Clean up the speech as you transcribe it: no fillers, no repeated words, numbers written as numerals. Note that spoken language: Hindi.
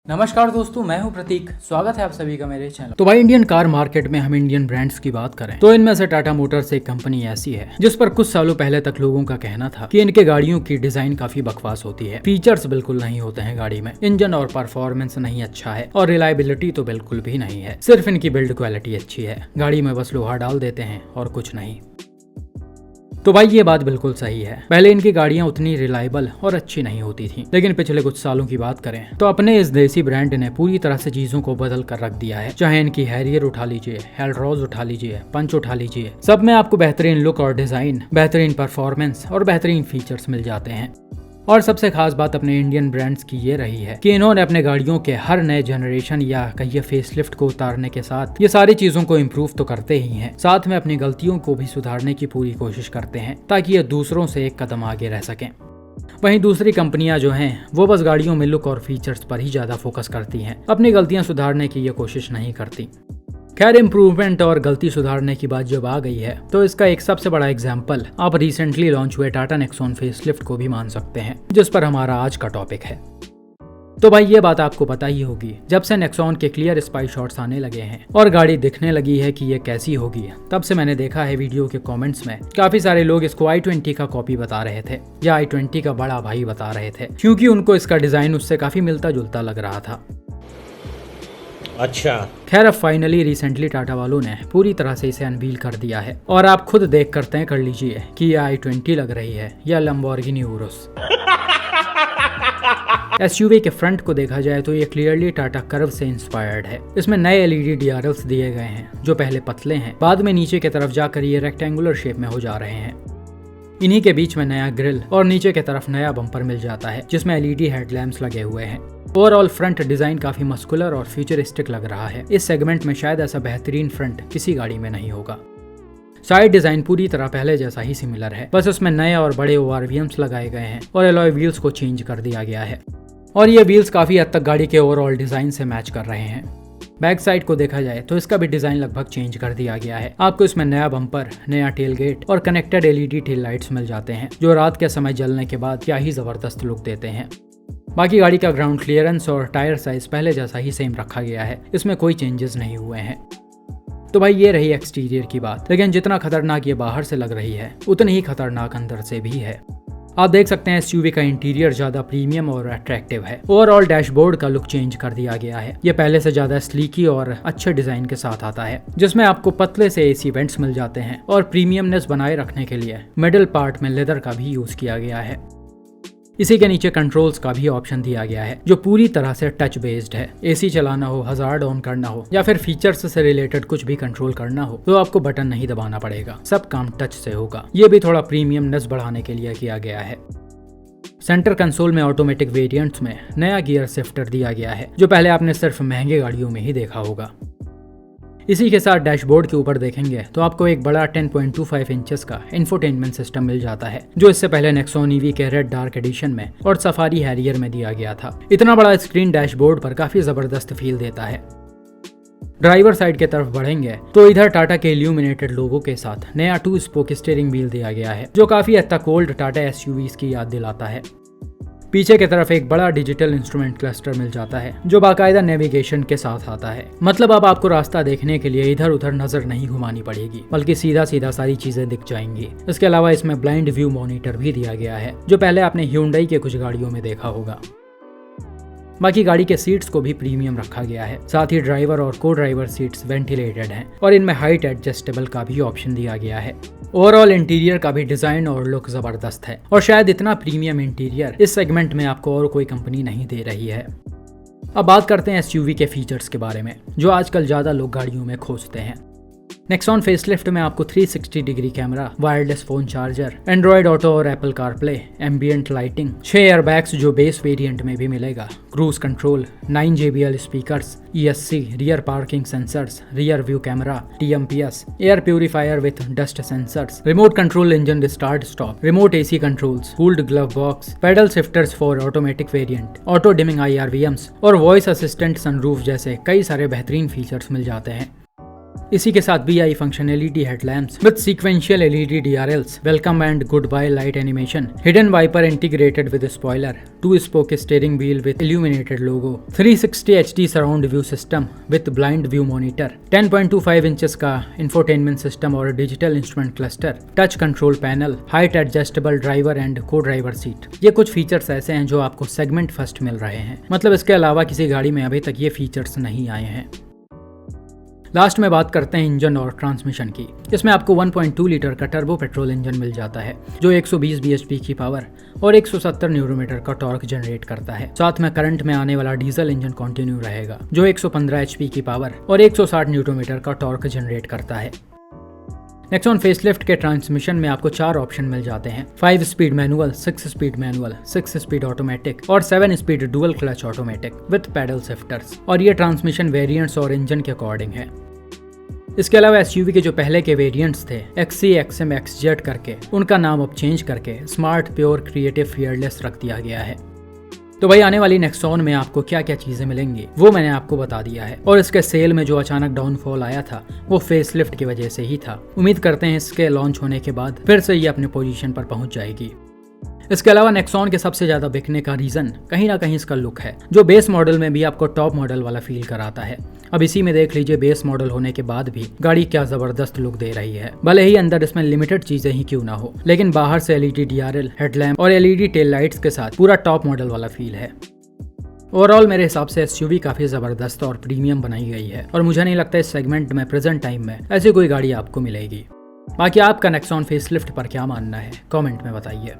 नमस्कार दोस्तों, मैं हूं प्रतीक। स्वागत है आप सभी का मेरे चैनल। तो भाई, इंडियन कार मार्केट में हम इंडियन ब्रांड्स की बात करें तो इनमें से टाटा मोटर्स एक कंपनी ऐसी है जिस पर कुछ सालों पहले तक लोगों का कहना था कि इनके गाड़ियों की डिजाइन काफी बकवास होती है, फीचर्स बिल्कुल नहीं होते हैं गाड़ी में, इंजन और परफॉर्मेंस नहीं अच्छा है और रिलायबिलिटी तो बिल्कुल भी नहीं है। सिर्फ इनकी बिल्ड क्वालिटी अच्छी है, गाड़ी में बस लोहा डाल देते हैं और कुछ नहीं। तो भाई ये बात बिल्कुल सही है। पहले इनकी गाड़ियां उतनी रिलायबल और अच्छी नहीं होती थी, लेकिन पिछले कुछ सालों की बात करें तो अपने इस देसी ब्रांड ने पूरी तरह से चीजों को बदल कर रख दिया है। चाहे इनकी हैरियर उठा लीजिए, एल्ट्रोज उठा लीजिए, पंच उठा लीजिए, सब में आपको बेहतरीन लुक और डिजाइन, बेहतरीन परफॉर्मेंस और बेहतरीन फीचर्स मिल जाते हैं। और सबसे खास बात अपने इंडियन ब्रांड्स की ये रही है कि इन्होंने अपने गाड़ियों के हर नए जनरेशन या कहिए फेसलिफ्ट को उतारने के साथ ये सारी चीजों को इम्प्रूव तो करते ही हैं, साथ में अपनी गलतियों को भी सुधारने की पूरी कोशिश करते हैं ताकि ये दूसरों से एक कदम आगे रह सकें। वहीं दूसरी कंपनियां जो हैं वो बस गाड़ियों में लुक और फीचर्स पर ही ज्यादा फोकस करती हैं, अपनी गलतियां सुधारने की ये कोशिश नहीं करती। खैर, इम्प्रूवमेंट और गलती सुधारने की बात जब आ गई है तो इसका एक सबसे बड़ा एग्जाम्पल आप रिसेंटली लॉन्च हुए टाटा नेक्सॉन फेसलिफ्ट को भी मान सकते हैं, जिस पर हमारा आज का टॉपिक है। तो भाई ये बात आपको पता ही होगी, जब से नेक्सॉन के क्लियर स्पाई शॉट्स आने लगे हैं और गाड़ी दिखने लगी है कि ये कैसी होगी, तब से मैंने देखा है वीडियो के कमेंट्स में काफी सारे लोग इसको i20 का कॉपी बता रहे थे या i20 का बड़ा भाई बता रहे थे, क्योंकि उनको इसका डिजाइन उससे काफी मिलता जुलता लग रहा था। अच्छा, खैर, अब फाइनली रिसेंटली टाटा वालों ने पूरी तरह से इसे अनवील कर दिया है और आप खुद देख कर तय कर लीजिए कि ये i20 लग रही है या लंबोर्गिनी उरुस। एसयूवी के फ्रंट को देखा जाए तो ये क्लियरली टाटा कर्व से इंस्पायर्ड है। इसमें नए LED DRLs दिए गए हैं जो पहले पतले हैं, बाद में नीचे की तरफ जाकर ये रेक्टेंगुलर शेप में हो जा रहे हैं। इन्हीं के बीच में नया ग्रिल और नीचे की तरफ नया बम्पर मिल जाता है जिसमें LED हेडलैम्प्स लगे हुए हैं। ओवरऑल फ्रंट डिजाइन काफी मस्कुलर और फ्यूचरिस्टिक लग रहा है। इस सेगमेंट में शायद ऐसा बेहतरीन फ्रंट किसी गाड़ी में नहीं होगा। साइड डिजाइन पूरी तरह पहले जैसा ही सिमिलर है, बस उसमें नए और बड़े ORVMs लगाए गए हैं और एलॉय व्हील्स को चेंज कर दिया गया है और ये व्हील्स काफी हद तक गाड़ी के ओवरऑल डिजाइन से मैच कर रहे हैं। बैक साइड को देखा जाए तो इसका भी डिजाइन लगभग चेंज कर दिया गया है। आपको इसमें नया बम्पर, नया टेल गेट और कनेक्टेड LED टेल लाइट्स मिल जाते हैं जो रात के समय जलने के बाद क्या ही जबरदस्त लुक देते हैं। बाकी गाड़ी का ग्राउंड क्लियरेंस और टायर साइज पहले जैसा ही सेम रखा गया है, इसमें कोई चेंजेस नहीं हुए हैं। तो भाई ये रही एक्सटीरियर की बात, लेकिन जितना खतरनाक ये बाहर से लग रही है उतनी ही खतरनाक अंदर से भी है। आप देख सकते हैं SUV का इंटीरियर ज्यादा प्रीमियम और अट्रैक्टिव है। ओवरऑल डैशबोर्ड का लुक चेंज कर दिया गया है। ये पहले से ज्यादा स्लीकी और अच्छे डिजाइन के साथ आता है, जिसमें आपको पतले से AC वेंट्स मिल जाते हैं और प्रीमियमनेस बनाए रखने के लिए मिडिल पार्ट में लेदर का भी यूज किया गया है। इसी के नीचे कंट्रोल्स का भी ऑप्शन दिया गया है जो पूरी तरह से टच बेस्ड है। AC चलाना हो, हजार्ड ऑन करना हो या फिर फीचर्स से रिलेटेड कुछ भी कंट्रोल करना हो तो आपको बटन नहीं दबाना पड़ेगा, सब काम टच से होगा। ये भी थोड़ा प्रीमियमनेस बढ़ाने के लिए किया गया है। सेंटर कंसोल में ऑटोमेटिक वेरिएंट्स में नया गियर शिफ्टर दिया गया है जो पहले आपने सिर्फ महंगे गाड़ियों में ही देखा होगा। इसी के साथ डैशबोर्ड के ऊपर देखेंगे तो आपको एक बड़ा 10.25 इंचेस का इंफोटेनमेंट सिस्टम मिल जाता है जो इससे पहले नेक्सॉन EV के रेड डार्क एडिशन में और सफारी हैरियर में दिया गया था। इतना बड़ा स्क्रीन डैशबोर्ड पर काफी जबरदस्त फील देता है। ड्राइवर साइड की तरफ बढ़ेंगे तो इधर टाटा के इल्यूमिनेटेड लोगो के साथ नया 2 स्पोक स्टीयरिंग व्हील दिया गया है जो काफी हद तक ओल्ड टाटा SUVs की याद दिलाता है। पीछे की तरफ एक बड़ा डिजिटल इंस्ट्रूमेंट क्लस्टर मिल जाता है जो बाकायदा नेविगेशन के साथ आता है। मतलब अब आपको रास्ता देखने के लिए इधर उधर नजर नहीं घुमानी पड़ेगी, बल्कि सीधा सीधा सारी चीजें दिख जाएंगी। इसके अलावा इसमें ब्लाइंड व्यू मॉनिटर भी दिया गया है जो पहले आपने Hyundai के कुछ गाड़ियों में देखा होगा। बाकी गाड़ी के सीट्स को भी प्रीमियम रखा गया है, साथ ही ड्राइवर और को ड्राइवर सीट्स वेंटिलेटेड हैं और इनमें हाइट एडजस्टेबल का भी ऑप्शन दिया गया है। ओवरऑल इंटीरियर का भी डिजाइन और लुक जबरदस्त है और शायद इतना प्रीमियम इंटीरियर इस सेगमेंट में आपको और कोई कंपनी नहीं दे रही है। अब बात करते हैं SUV के फीचर्स के बारे में जो आजकल ज्यादा लोग गाड़ियों में खोजते हैं। नेक्सॉन फेसलिफ्ट में आपको 360 degree camera, wireless phone charger, Android auto और Apple CarPlay, ambient lighting, 6 airbags जो बेस वेरिएंट में भी मिलेगा, cruise control, 9 JBL speakers, ESC, rear parking sensors, rear view camera, TMPS, air purifier with dust sensors, remote control engine start stop, remote AC controls, cooled glove box, paddle shifters for automatic variant, auto dimming IRVMs और वॉइस असिस्टेंट सनरूफ जैसे कई सारे बेहतरीन फीचर्स मिल जाते हैं। इसी के साथ BI function LED headlamps with sequential LED DRLs, welcome and goodbye light animation, hidden wiper integrated with spoiler, 2-spoke steering wheel with illuminated logo, 360 HD surround view system with blind view monitor, 10.25 inches का इंफोटेनमेंट सिस्टम और digital instrument cluster, touch control panel, height adjustable driver and co driver seat. ये कुछ फीचर्स ऐसे हैं जो आपको सेगमेंट फर्स्ट मिल रहे हैं, मतलब इसके अलावा किसी गाड़ी में अभी तक ये फीचर्स नहीं आए हैं। लास्ट में बात करते हैं इंजन और ट्रांसमिशन की। इसमें आपको 1.2 लीटर का टर्बो पेट्रोल इंजन मिल जाता है जो 120 bhp की पावर और 170 न्यूटन का टॉर्क जनरेट करता है। साथ में करंट में आने वाला डीजल इंजन कंटिन्यू रहेगा जो 115 HP की पावर और 160 न्यूटन का टॉर्क जनरेट करता है। नेक्सॉन फेसलिफ्ट के ट्रांसमिशन में आपको 4 ऑप्शन मिल जाते हैं, 5 speed manual, 6 speed manual, 6 speed automatic और 7 speed dual clutch automatic with paddle shifters, और ये ट्रांसमिशन वेरिएंट्स और इंजन के अकॉर्डिंग है। इसके अलावा SUV के जो पहले के वेरिएंट्स थे XC, XM, XZ करके, उनका नाम अब चेंज करके स्मार्ट, प्योर, क्रिएटिव, फियरलेस रख दिया गया है। तो भाई आने वाली नेक्सॉन में आपको क्या क्या चीजें मिलेंगी वो मैंने आपको बता दिया है, और इसके सेल में जो अचानक डाउनफॉल आया था वो फेसलिफ्ट की वजह से ही था। उम्मीद करते हैं इसके लॉन्च होने के बाद फिर से ये अपने पोजीशन पर पहुंच जाएगी। इसके अलावा नेक्सॉन के सबसे ज्यादा बिकने का रीजन कहीं ना कहीं इसका लुक है, जो बेस मॉडल में भी आपको टॉप मॉडल वाला फील कराता है। अब इसी में देख लीजिए बेस मॉडल होने के बाद भी गाड़ी क्या जबरदस्त लुक दे रही है। भले ही अंदर इसमें लिमिटेड चीजें ही क्यों ना हो, लेकिन बाहर से LED DRL, हेडलैम्प और LED टेल लाइट्स के साथ पूरा टॉप मॉडल वाला फील है। ओवरऑल मेरे हिसाब से SUV काफी जबरदस्त और प्रीमियम बनाई गई है, और मुझे नहीं लगता इस सेगमेंट में प्रेजेंट टाइम में ऐसी कोई गाड़ी आपको मिलेगी। बाकी आपका नेक्सॉन फेसलिफ्ट पर क्या मानना है कमेंट में बताइए।